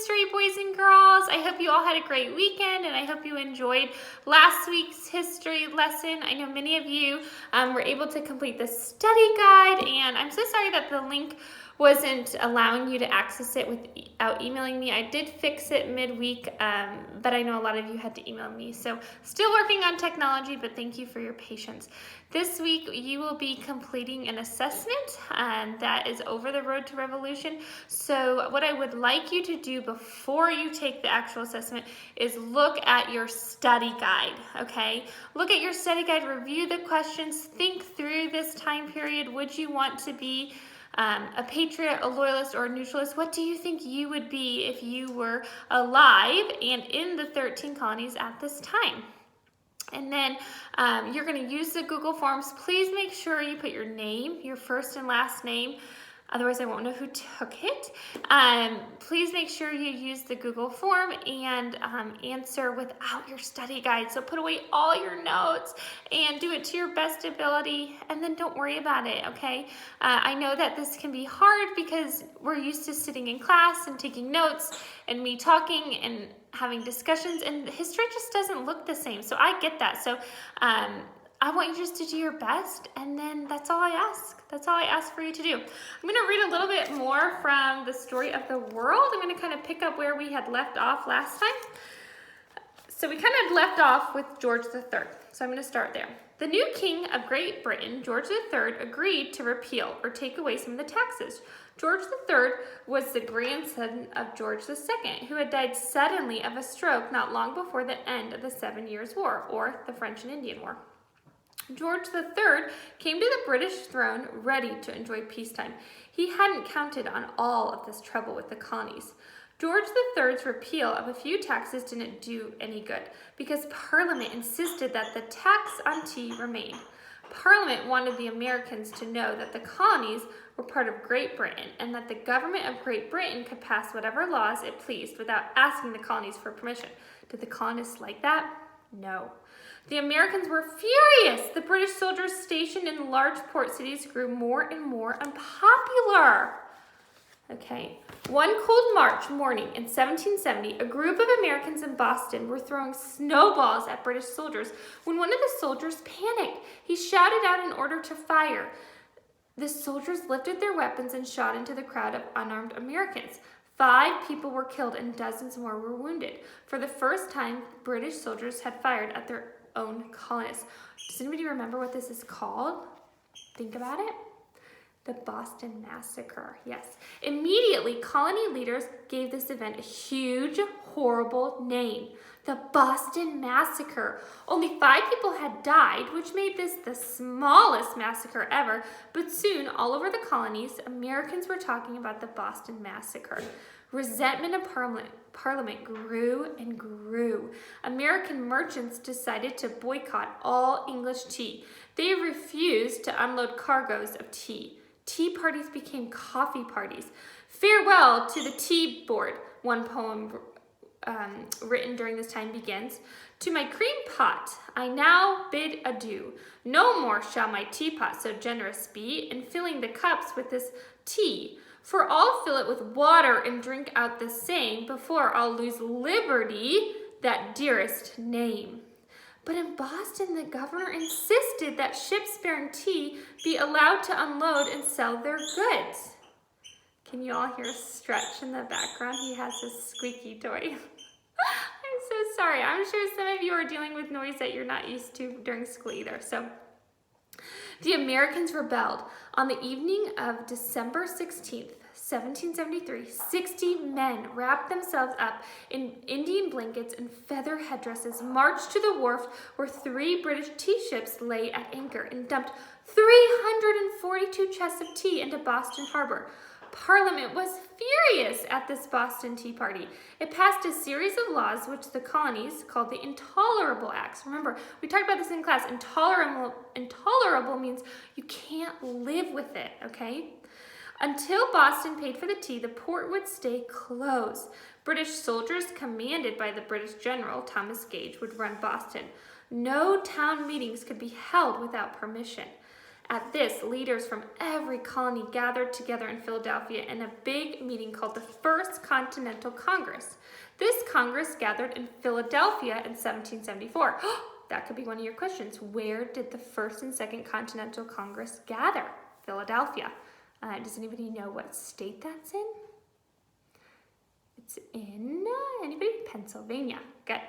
history, boys and girls. I hope you all had a great weekend, and I hope you enjoyed last week's history lesson. I know many of you were able to complete the study guide, and I'm so sorry that the link wasn't allowing you to access it without emailing me. I did fix it midweek, but I know a lot of you had to email me. So still working on technology, but thank you for your patience. This week, you will be completing an assessment that is Over the Road to Revolution. So what I would like you to do before you take the actual assessment is look at your study guide, okay? Look at your study guide, review the questions, think through this time period. Would you want to be a patriot, a loyalist, or a neutralist? What do you think you would be if you were alive and in the 13 colonies at this time? And then you're going to use the Google Forms. Please make sure you put your name, your first and last name. Otherwise, I won't know who took it. Please make sure you use the Google form and answer without your study guide. So put away all your notes and do it to your best ability, and then don't worry about it, okay? I know that this can be hard because we're used to sitting in class and taking notes and me talking and having discussions, and history just doesn't look the same. So I get that. So I want you just to do your best, and then that's all I ask. That's all I ask for you to do. I'm going to read a little bit more from the story of the world. I'm going to kind of pick up where we had left off last time. So we kind of left off with George III. So I'm going to start there. The new king of Great Britain, George III, agreed to repeal or take away some of the taxes. George III was the grandson of George II, who had died suddenly of a stroke not long before the end of the 7 Years' War, or the French and Indian War. George III came to the British throne ready to enjoy peacetime. He hadn't counted on all of this trouble with the colonies. George III's repeal of a few taxes didn't do any good because Parliament insisted that the tax on tea remain. Parliament wanted the Americans to know that the colonies were part of Great Britain and that the government of Great Britain could pass whatever laws it pleased without asking the colonies for permission. Did the colonists like that? No. The Americans were furious. The British soldiers stationed in large port cities grew more and more unpopular. Okay. One cold March morning in 1770, a group of Americans in Boston were throwing snowballs at British soldiers when one of the soldiers panicked. He shouted out an order to fire. The soldiers lifted their weapons and shot into the crowd of unarmed Americans. 5 people were killed and dozens more were wounded. For the first time, British soldiers had fired at their own colonists. Does anybody remember what this is called? Think about it. The Boston Massacre. Yes. Immediately, colony leaders gave this event a huge, horrible name. The Boston Massacre. Only 5 people had died, which made this the smallest massacre ever, but soon, all over the colonies, Americans were talking about the Boston Massacre. Resentment of Parliament grew and grew. American merchants decided to boycott all English tea. They refused to unload cargoes of tea. Tea parties became coffee parties. Farewell to the tea board, one poem written during this time begins. To my cream pot, I now bid adieu. No more shall my teapot so generous be in filling the cups with this tea. For I'll fill it with water and drink out the same before I'll lose liberty, that dearest name. But in Boston, the governor insisted that ships bearing tea be allowed to unload and sell their goods. Can you all hear a Stretch in the background? He has his squeaky toy. I'm so sorry. I'm sure some of you are dealing with noise that you're not used to during school either. So the Americans rebelled. On the evening of December 16th, 1773, 60 men wrapped themselves up in Indian blankets and feather headdresses, marched to the wharf where 3 British tea ships lay at anchor, and dumped 342 chests of tea into Boston Harbor. Parliament was furious at this Boston Tea Party. It passed a series of laws which the colonies called the Intolerable Acts. Remember, we talked about this in class. Intolerable means you can't live with it, okay? Until Boston paid for the tea, the port would stay closed. British soldiers, commanded by the British General Thomas Gage, would run Boston. No town meetings could be held without permission. At this, leaders from every colony gathered together in Philadelphia in a big meeting called the First Continental Congress. This Congress gathered in Philadelphia in 1774. That could be one of your questions. Where did the First and Second Continental Congress gather? Philadelphia. Does anybody know what state that's in? It's in, anybody? Pennsylvania. Good.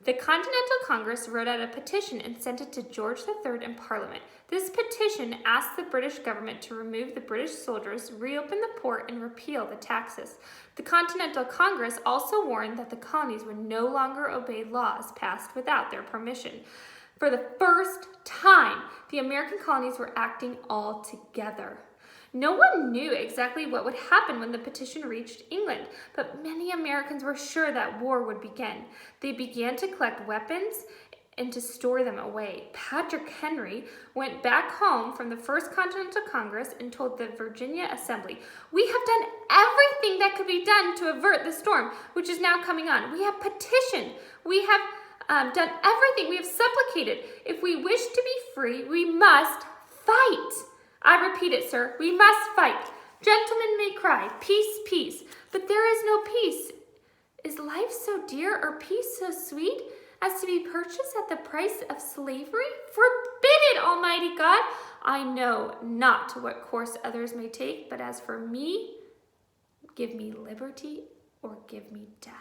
The Continental Congress wrote out a petition and sent it to George III in Parliament. This petition asked the British government to remove the British soldiers, reopen the port, and repeal the taxes. The Continental Congress also warned that the colonies would no longer obey laws passed without their permission. For the first time, the American colonies were acting all together. No one knew exactly what would happen when the petition reached England, but many Americans were sure that war would begin. They began to collect weapons and to store them away. Patrick Henry went back home from the First Continental Congress and told the Virginia Assembly, "We have done everything that could be done to avert the storm, which is now coming on. We have petitioned. We have done everything. We have supplicated. If we wish to be free, we must fight. I repeat it, sir. We must fight. Gentlemen may cry, peace, peace. But there is no peace. Is life so dear or peace so sweet as to be purchased at the price of slavery? Forbid it, Almighty God. I know not what course others may take, but as for me, give me liberty or give me death."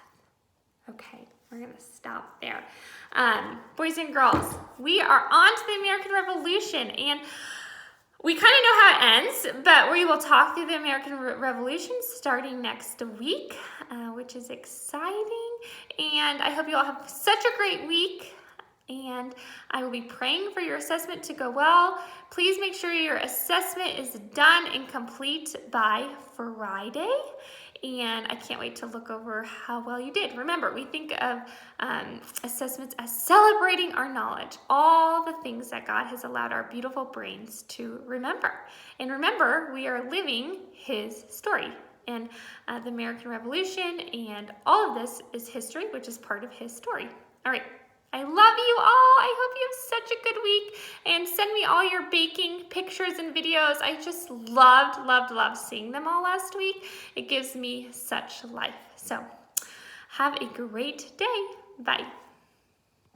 Okay, we're going to stop there. Boys and girls, we are on to the American Revolution, and we kind of know how it ends, but we will talk through the American Revolution starting next week, which is exciting. And I hope you all have such a great week. And I will be praying for your assessment to go well. Please make sure your assessment is done and complete by Friday. And I can't wait to look over how well you did. Remember, we think of assessments as celebrating our knowledge, all the things that God has allowed our beautiful brains to remember. And remember, we are living His story. And the American Revolution and all of this is history, which is part of His story. All right. I love you all. I hope you have such a good week, and send me all your baking pictures and videos. I just loved seeing them all last week. It gives me such life. So have a great day. Bye.